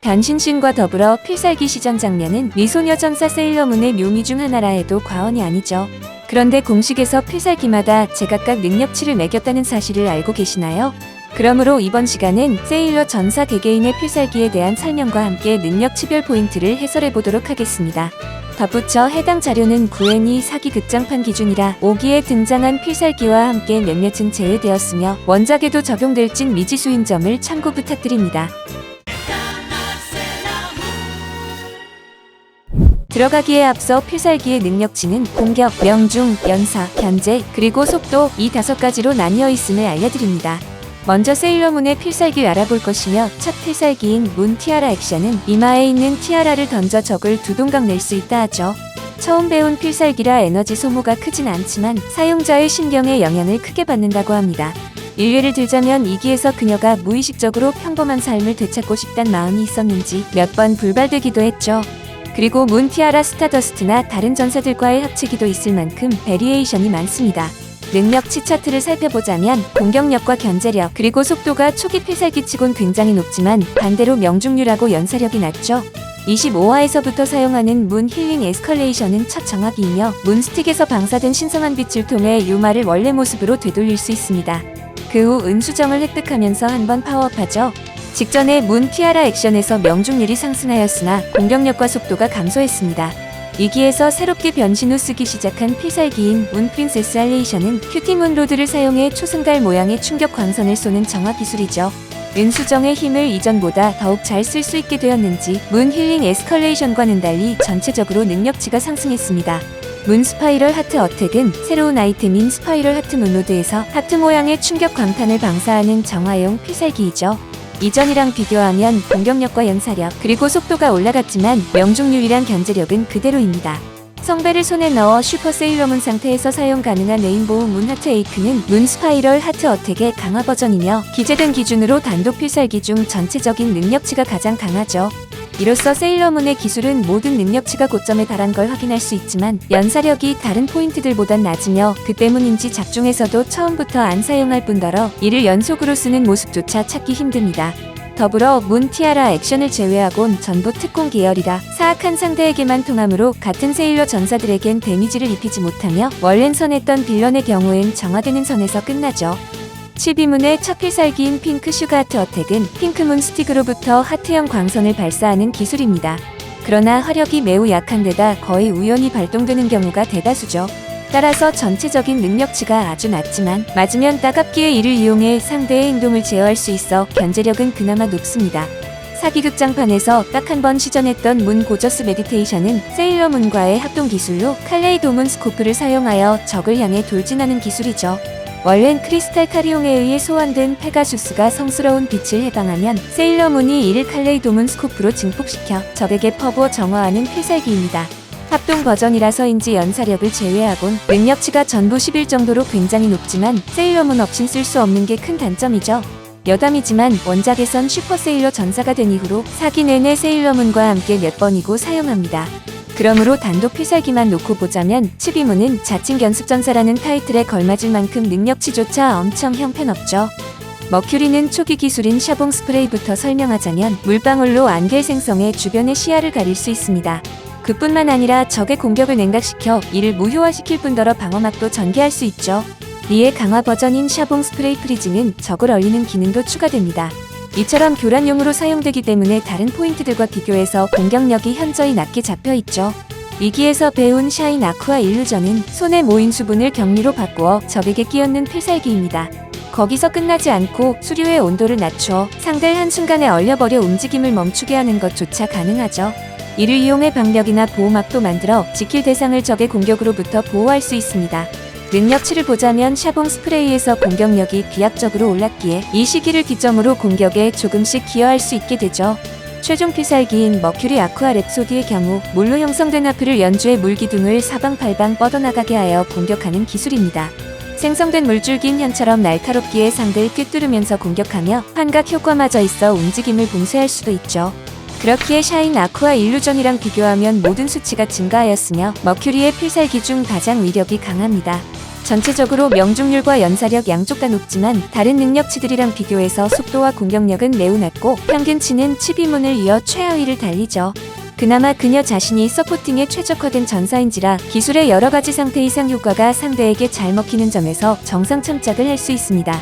변신씬과 더불어 필살기 시전 장면은 미소녀 전사 세일러문의 묘미 중 하나라 해도 과언이 아니죠. 그런데 공식에서 필살기마다 제각각 능력치를 매겼다는 사실을 알고 계시나요? 그러므로 이번 시간은 세일러 전사 개개인의 필살기에 대한 설명과 함께 능력치별 포인트를 해설해보도록 하겠습니다. 덧붙여 해당 자료는 9N2 사기 극장판 기준이라 5기에 등장한 필살기와 함께 몇몇은 제외되었으며 원작에도 적용될진 미지수인 점을 참고 부탁드립니다. 들어가기에 앞서 필살기의 능력치는 공격, 명중, 연사, 견제, 그리고 속도 이 5가지로 나뉘어 있음을 알려드립니다. 먼저 세일러문의 필살기를 알아볼 것이며 첫 필살기인 문 티아라 액션은 이마에 있는 티아라를 던져 적을 두 동강 낼 수 있다 하죠. 처음 배운 필살기라 에너지 소모가 크진 않지만 사용자의 신경에 영향을 크게 받는다고 합니다. 일례를 들자면 2기에서 그녀가 무의식적으로 평범한 삶을 되찾고 싶단 마음이 있었는지 몇 번 불발되기도 했죠. 그리고 문 티아라 스타더스트나 다른 전사들과의 합치기도 있을 만큼 베리에이션이 많습니다. 능력치 차트를 살펴보자면 공격력과 견제력 그리고 속도가 초기 필살기치곤 굉장히 높지만 반대로 명중률하고 연사력이 낮죠. 25화에서부터 사용하는 문 힐링 에스컬레이션은 첫 정화기이며 문 스틱에서 방사된 신성한 빛을 통해 유마를 원래 모습으로 되돌릴 수 있습니다. 그 후 은수정을 획득하면서 한번 파워업하죠. 직전에 문 티아라 액션에서 명중률이 상승하였으나 공격력과 속도가 감소했습니다. 2기에서 새롭게 변신 후 쓰기 시작한 필살기인 문 프린세스 알레이션은 큐티 문 로드를 사용해 초승달 모양의 충격 광선을 쏘는 정화 기술이죠. 은수정의 힘을 이전보다 더욱 잘 쓸 수 있게 되었는지 문 힐링 에스컬레이션과는 달리 전체적으로 능력치가 상승했습니다. 문 스파이럴 하트 어택은 새로운 아이템인 스파이럴 하트 문로드에서 하트 모양의 충격 광탄을 방사하는 정화용 필살기이죠. 이전이랑 비교하면 공격력과 연사력 그리고 속도가 올라갔지만 명중률이랑 견제력은 그대로입니다. 성배를 손에 넣어 슈퍼 세일러문 상태에서 사용 가능한 레인보우 문 하트 에이크는 문 스파이럴 하트 어택의 강화 버전이며 기재된 기준으로 단독 필살기 중 전체적인 능력치가 가장 강하죠. 이로써 세일러문의 기술은 모든 능력치가 고점에 달한 걸 확인할 수 있지만 연사력이 다른 포인트들보단 낮으며 그 때문인지 작중에서도 처음부터 안 사용할 뿐더러 이를 연속으로 쓰는 모습조차 찾기 힘듭니다. 더불어 문 티아라 액션을 제외하곤 전부 특공 계열이라 사악한 상대에게만 통하므로 같은 세일러 전사들에겐 데미지를 입히지 못하며 원래는 선했던 빌런의 경우엔 정화되는 선에서 끝나죠. 12문의 첫 필살기인 핑크 슈가 하트 어택은 핑크문 스틱으로부터 하트형 광선을 발사하는 기술입니다. 그러나 화력이 매우 약한 데다 거의 우연히 발동되는 경우가 대다수죠. 따라서 전체적인 능력치가 아주 낮지만 맞으면 따갑기에 이를 이용해 상대의 행동을 제어할 수 있어 견제력은 그나마 높습니다. 사기극장판에서 딱 한 번 시전했던 문 고저스 메디테이션은 세일러문과의 합동 기술로 칼레이도문 스코프를 사용하여 적을 향해 돌진하는 기술이죠. 원래는 크리스탈 카리용에 의해 소환된 페가수스가 성스러운 빛을 해방하면 세일러문이 이를 칼레이도문 스코프로 증폭시켜 적에게 퍼부어 정화하는 필살기입니다. 합동 버전이라서인지 연사력을 제외하곤 능력치가 전부 11 정도로 굉장히 높지만 세일러문 없인 쓸 수 없는 게 큰 단점이죠. 여담이지만 원작에선 슈퍼 세일러 전사가 된 이후로 4기 내내 세일러문과 함께 몇 번이고 사용합니다. 그러므로 단독 필살기만 놓고 보자면 12문은 자칭 견습전사라는 타이틀에 걸맞을 만큼 능력치조차 엄청 형편없죠. 머큐리는 초기 기술인 샤봉 스프레이부터 설명하자면 물방울로 안개를 생성해 주변의 시야를 가릴 수 있습니다. 그뿐만 아니라 적의 공격을 냉각시켜 이를 무효화시킬 뿐더러 방어막도 전개할 수 있죠. 이의 강화 버전인 샤봉 스프레이 프리징은 적을 얼리는 기능도 추가됩니다. 이처럼 교란용으로 사용되기 때문에 다른 포인트들과 비교해서 공격력이 현저히 낮게 잡혀있죠. 2기에서 배운 샤인 아쿠아 일루전은 손에 모인 수분을 경리로 바꾸어 적에게 끼얹는 필살기입니다. 거기서 끝나지 않고 수류의 온도를 낮추어 상대를 한순간에 얼려버려 움직임을 멈추게 하는 것조차 가능하죠. 이를 이용해 방벽이나 보호막도 만들어 지킬 대상을 적의 공격으로부터 보호할 수 있습니다. 능력치를 보자면 샤봉 스프레이에서 공격력이 비약적으로 올랐기에 이 시기를 기점으로 공격에 조금씩 기여할 수 있게 되죠. 최종 필살기인 머큐리 아쿠아 랩소디의 경우 물로 형성된 하프를 연주해 물기둥을 사방팔방 뻗어나가게 하여 공격하는 기술입니다. 생성된 물줄기인 현처럼 날카롭기에 상대를 꿰뚫으면서 공격하며 환각 효과마저 있어 움직임을 봉쇄할 수도 있죠. 그렇기에 샤인 아쿠아 일루전이랑 비교하면 모든 수치가 증가하였으며 머큐리의 필살기 중 가장 위력이 강합니다. 전체적으로 명중률과 연사력 양쪽 다 높지만 다른 능력치들이랑 비교해서 속도와 공격력은 매우 낮고 평균치는 12문을 이어 최하위를 달리죠. 그나마 그녀 자신이 서포팅에 최적화된 전사인지라 기술의 여러가지 상태 이상 효과가 상대에게 잘 먹히는 점에서 정상 참작을 할 수 있습니다.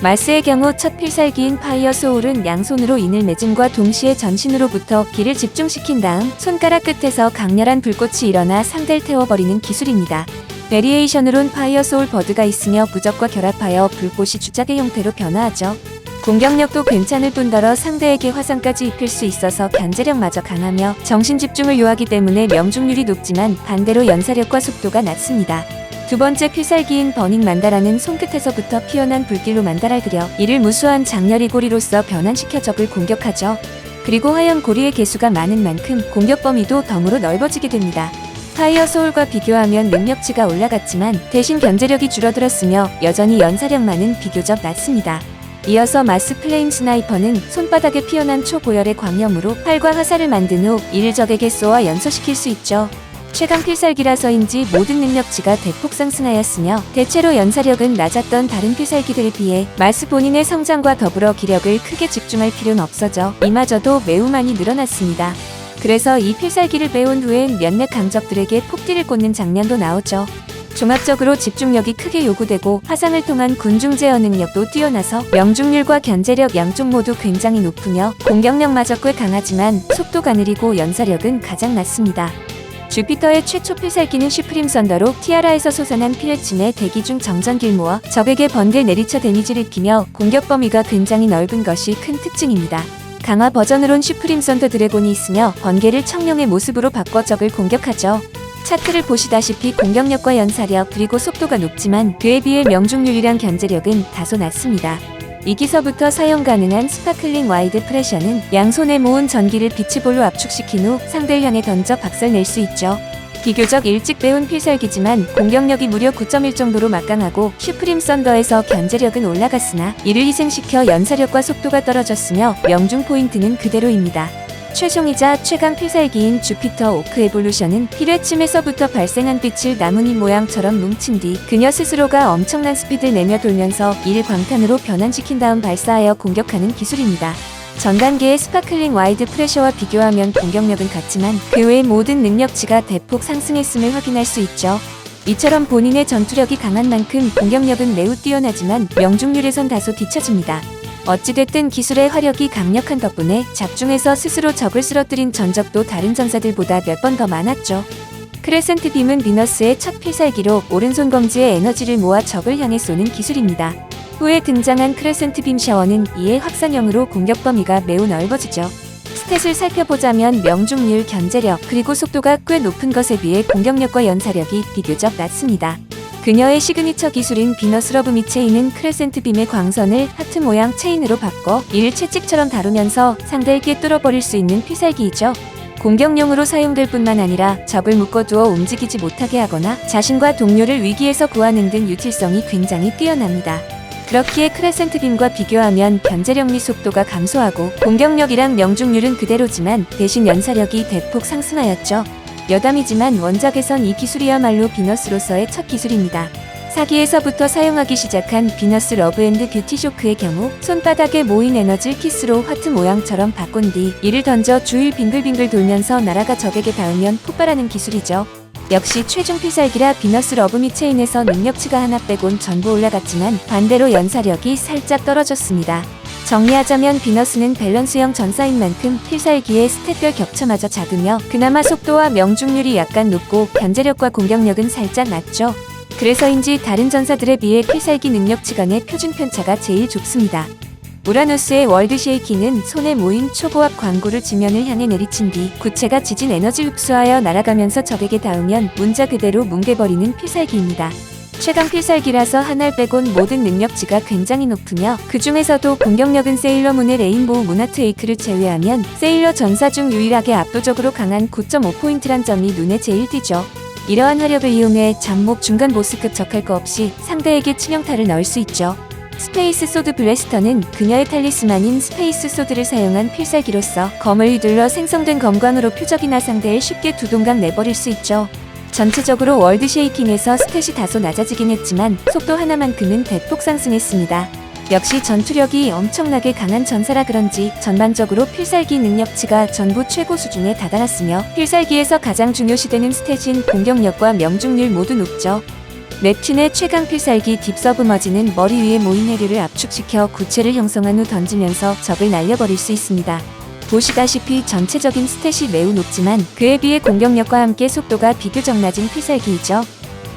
마스의 경우 첫 필살기인 파이어 소울은 양손으로 인을 맺음과 동시에 전신으로부터 기를 집중시킨 다음 손가락 끝에서 강렬한 불꽃이 일어나 상대를 태워버리는 기술입니다. 베리에이션으론 파이어 소울 버드가 있으며 부적과 결합하여 불꽃이 주작의 형태로 변화하죠. 공격력도 괜찮을 뿐더러 상대에게 화상까지 입힐 수 있어서 견제력마저 강하며 정신집중을 요하기 때문에 명중률이 높지만 반대로 연사력과 속도가 낮습니다. 두 번째 필살기인 버닝 만다라는 손끝에서부터 피어난 불길로 만다를 들여 이를 무수한 장렬히 고리로서 변환시켜 적을 공격하죠. 그리고 하얀 고리의 개수가 많은 만큼 공격 범위도 덤으로 넓어지게 됩니다. 파이어 소울과 비교하면 능력치가 올라갔지만 대신 견제력이 줄어들었으며 여전히 연사력만은 비교적 낮습니다. 이어서 마스 플레임 스나이퍼는 손바닥에 피어난 초고열의 광염으로 활과 화살을 만든 후 이를 적에게 쏘아 연소시킬 수 있죠. 최강 필살기라서인지 모든 능력치가 대폭 상승하였으며 대체로 연사력은 낮았던 다른 필살기들에 비해 마스 본인의 성장과 더불어 기력을 크게 집중할 필요는 없어져 이마저도 매우 많이 늘어났습니다. 그래서 이 필살기를 배운 후엔 몇몇 강적들에게 폭딜을 꽂는 장면도 나오죠. 종합적으로 집중력이 크게 요구되고 화상을 통한 군중 제어 능력도 뛰어나서 명중률과 견제력 양쪽 모두 굉장히 높으며 공격력마저 꽤 강하지만 속도가 느리고 연사력은 가장 낮습니다. 주피터의 최초 필살기는 슈프림 썬더로 티아라에서 솟아난 피레침의 대기 중 정전 길모어 적에게 번개 내리쳐 데미지를 입히며 공격 범위가 굉장히 넓은 것이 큰 특징입니다. 강화 버전으론 슈프림 썬더 드래곤이 있으며 번개를 청룡의 모습으로 바꿔 적을 공격하죠. 차트를 보시다시피 공격력과 연사력 그리고 속도가 높지만 그에 비해 명중률이랑 견제력은 다소 낮습니다. 2기서부터 사용 가능한 스파클링 와이드 프레셔는 양손에 모은 전기를 빛의볼로 압축시킨 후 상대를 향해 던져 박살낼 수 있죠. 비교적 일찍 배운 필살기지만 공격력이 무려 9.1 정도로 막강하고 슈프림 썬더에서 견제력은 올라갔으나 이를 희생시켜 연사력과 속도가 떨어졌으며 명중 포인트는 그대로입니다. 최종이자 최강 필살기인 주피터 오크 에볼루션은 피뢰침에서부터 발생한 빛을 나뭇잎 모양처럼 뭉친 뒤 그녀 스스로가 엄청난 스피드를 내며 돌면서 이를 광탄으로 변환시킨 다음 발사하여 공격하는 기술입니다. 전 단계의 스파클링 와이드 프레셔와 비교하면 공격력은 같지만 그 외의 모든 능력치가 대폭 상승했음을 확인할 수 있죠. 이처럼 본인의 전투력이 강한 만큼 공격력은 매우 뛰어나지만 명중률에선 다소 뒤처집니다. 어찌됐든 기술의 화력이 강력한 덕분에 작중에서 스스로 적을 쓰러뜨린 전적도 다른 전사들보다 몇 번 더 많았죠. 크레센트 빔은 비너스의 첫 필살기로 오른손 검지에 에너지를 모아 적을 향해 쏘는 기술입니다. 후에 등장한 크레센트 빔 샤워는 이에 확산형으로 공격 범위가 매우 넓어지죠. 스탯을 살펴보자면 명중률, 견제력, 그리고 속도가 꽤 높은 것에 비해 공격력과 연사력이 비교적 낮습니다. 그녀의 시그니처 기술인 비너스 러브 미 체인은 크레센트 빔의 광선을 하트 모양 체인으로 바꿔 이를 채찍처럼 다루면서 상대에게 뚫어버릴 수 있는 필살기이죠. 공격용으로 사용될 뿐만 아니라 적을 묶어두어 움직이지 못하게 하거나 자신과 동료를 위기에서 구하는 등 유틸성이 굉장히 뛰어납니다. 그렇기에 크레센트 빔과 비교하면 견제력 및 속도가 감소하고 공격력이랑 명중률은 그대로지만 대신 연사력이 대폭 상승하였죠. 여담이지만 원작에선 이 기술이야말로 비너스로서의 첫 기술입니다. 4기에서부터 사용하기 시작한 비너스 러브 앤드 뷰티 쇼크의 경우 손바닥에 모인 에너지를 키스로 하트 모양처럼 바꾼 뒤 이를 던져 주위를 빙글빙글 돌면서 날아가 적에게 닿으면 폭발하는 기술이죠. 역시 최종 필살기라 비너스 러브 미 체인에서 능력치가 하나 빼곤 전부 올라갔지만 반대로 연사력이 살짝 떨어졌습니다. 정리하자면 비너스는 밸런스형 전사인 만큼 필살기의 스탯별 격차마저 작으며 그나마 속도와 명중률이 약간 높고 견제력과 공격력은 살짝 낮죠. 그래서인지 다른 전사들에 비해 필살기 능력치 간의 표준 편차가 제일 좁습니다. 우라노스의 월드 쉐이킹은 손에 모인 초고압 광구를 지면을 향해 내리친 뒤 구체가 지진 에너지 흡수하여 날아가면서 적에게 닿으면 문자 그대로 뭉개버리는 필살기입니다. 최강 필살기라서 하나를 빼곤 모든 능력치가 굉장히 높으며 그 중에서도 공격력은 세일러문의 레인보우 문하트웨이크를 제외하면 세일러 전사 중 유일하게 압도적으로 강한 9.5포인트란 점이 눈에 제일 띄죠. 이러한 화력을 이용해 잡목 중간 보스급 적할 거 없이 상대에게 치명타를 넣을 수 있죠. 스페이스 소드 블래스터는 그녀의 탈리스만인 스페이스 소드를 사용한 필살기로서 검을 휘둘러 생성된 검광으로 표적이나 상대를 쉽게 두동강 내버릴 수 있죠. 전체적으로 월드 쉐이킹에서 스탯이 다소 낮아지긴 했지만 속도 하나만큼은 대폭 상승했습니다. 역시 전투력이 엄청나게 강한 전사라 그런지 전반적으로 필살기 능력치가 전부 최고 수준에 다다랐으며 필살기에서 가장 중요시되는 스탯인 공격력과 명중률 모두 높죠. 넵튠의 최강 필살기 딥서브머지는 머리 위에 모인 해류를 압축시켜 구체를 형성한 후 던지면서 적을 날려버릴 수 있습니다. 보시다시피 전체적인 스탯이 매우 높지만 그에 비해 공격력과 함께 속도가 비교적 낮은 필살기이죠.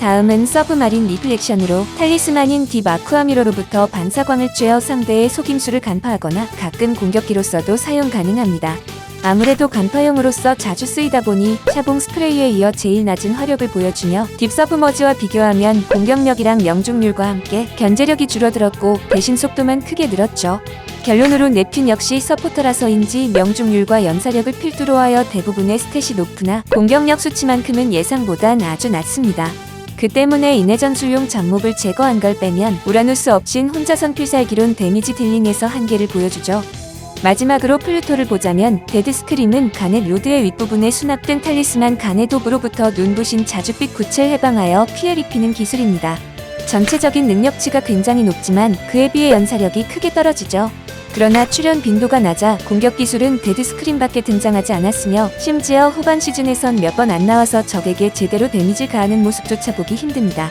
다음은 서브마린 리플렉션으로 탈리스만인 딥 아쿠아미러로부터 반사광을 쬐어 상대의 속임수를 간파하거나 가끔 공격기로서도 사용 가능합니다. 아무래도 간파용으로서 자주 쓰이다 보니 샤봉 스프레이에 이어 제일 낮은 화력을 보여주며 딥 서브머지와 비교하면 공격력이랑 명중률과 함께 견제력이 줄어들었고 대신 속도만 크게 늘었죠. 결론으로 넵튠 역시 서포터라서인지 명중률과 연사력을 필두로 하여 대부분의 스탯이 높으나 공격력 수치만큼은 예상보단 아주 낮습니다. 그 때문에 인해 전술용 잡몹을 제거한 걸 빼면 우라누스 없인 혼자선 필살기론 데미지 딜링에서 한계를 보여주죠. 마지막으로 플루토를 보자면 데드스크림은 가넷 로드의 윗부분에 수납된 탈리스만 가넷 옵으로부터 눈부신 자줏빛 구체를 해방하여 피해를 입히는 기술입니다. 전체적인 능력치가 굉장히 높지만 그에 비해 연사력이 크게 떨어지죠. 그러나 출현 빈도가 낮아 공격 기술은 데드스크림밖에 등장하지 않았으며 심지어 후반 시즌에선 몇 번 안 나와서 적에게 제대로 데미지를 가하는 모습조차 보기 힘듭니다.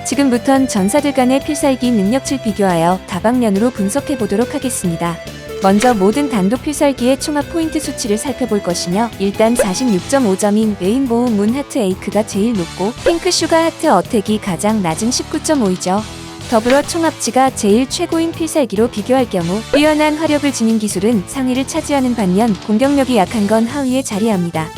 지금부턴 전사들 간의 필살기 능력치를 비교하여 다방면으로 분석해보도록 하겠습니다. 먼저 모든 단독 필살기의 총합 포인트 수치를 살펴볼 것이며 일단 46.5점인 레인보우 문 하트 에이크가 제일 높고 핑크 슈가 하트 어택이 가장 낮은 19.5이죠. 더불어 총합치가 제일 최고인 필살기로 비교할 경우 뛰어난 화력을 지닌 기술은 상위를 차지하는 반면 공격력이 약한 건 하위에 자리합니다.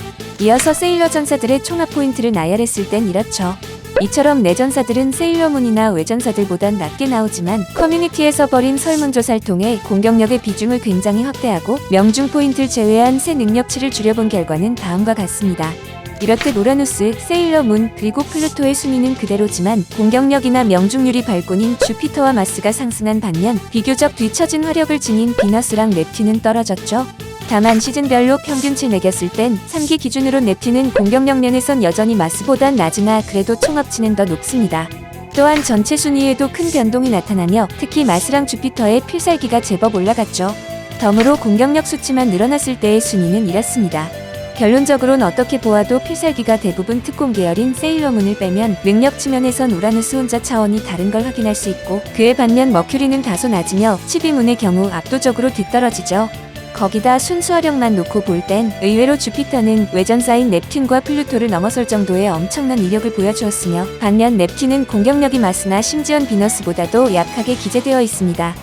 이어서 세일러 전사들의 총합 포인트를 나열했을 땐 이렇죠. 이처럼 내전사들은 세일러문이나 외전사들보단 낮게 나오지만 커뮤니티에서 벌인 설문조사를 통해 공격력의 비중을 굉장히 확대하고 명중 포인트를 제외한 새 능력치를 줄여본 결과는 다음과 같습니다. 이렇듯 우라누스, 세일러문, 그리고 플루토의 순위는 그대로지만 공격력이나 명중률이 발군인 주피터와 마스가 상승한 반면 비교적 뒤처진 화력을 지닌 비너스랑 넵튠은 떨어졌죠. 다만 시즌별로 평균치 매겼을 땐 3기 기준으로 넵튠은 공격력 면에선 여전히 마스보단 낮으나 그래도 총합치는 더 높습니다. 또한 전체 순위에도 큰 변동이 나타나며 특히 마스랑 주피터의 필살기가 제법 올라갔죠. 덤으로 공격력 수치만 늘어났을 때의 순위는 이렇습니다. 결론적으로는 어떻게 보아도 필살기가 대부분 특공 계열인 세일러문을 빼면 능력 측면에선 우라누스 혼자 차원이 다른 걸 확인할 수 있고 그에 반면 머큐리는 다소 낮으며 치비문의 경우 압도적으로 뒤떨어지죠. 거기다 순수 화력만 놓고 볼 땐 의외로 주피터는 외전사인 넵튠과 플루토를 넘어설 정도의 엄청난 이력을 보여주었으며 반면 넵튠은 공격력이 마스나 심지언 비너스보다도 약하게 기재되어 있습니다.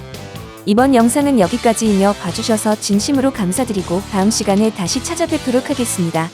이번 영상은 여기까지이며 봐주셔서 진심으로 감사드리고 다음 시간에 다시 찾아뵙도록 하겠습니다.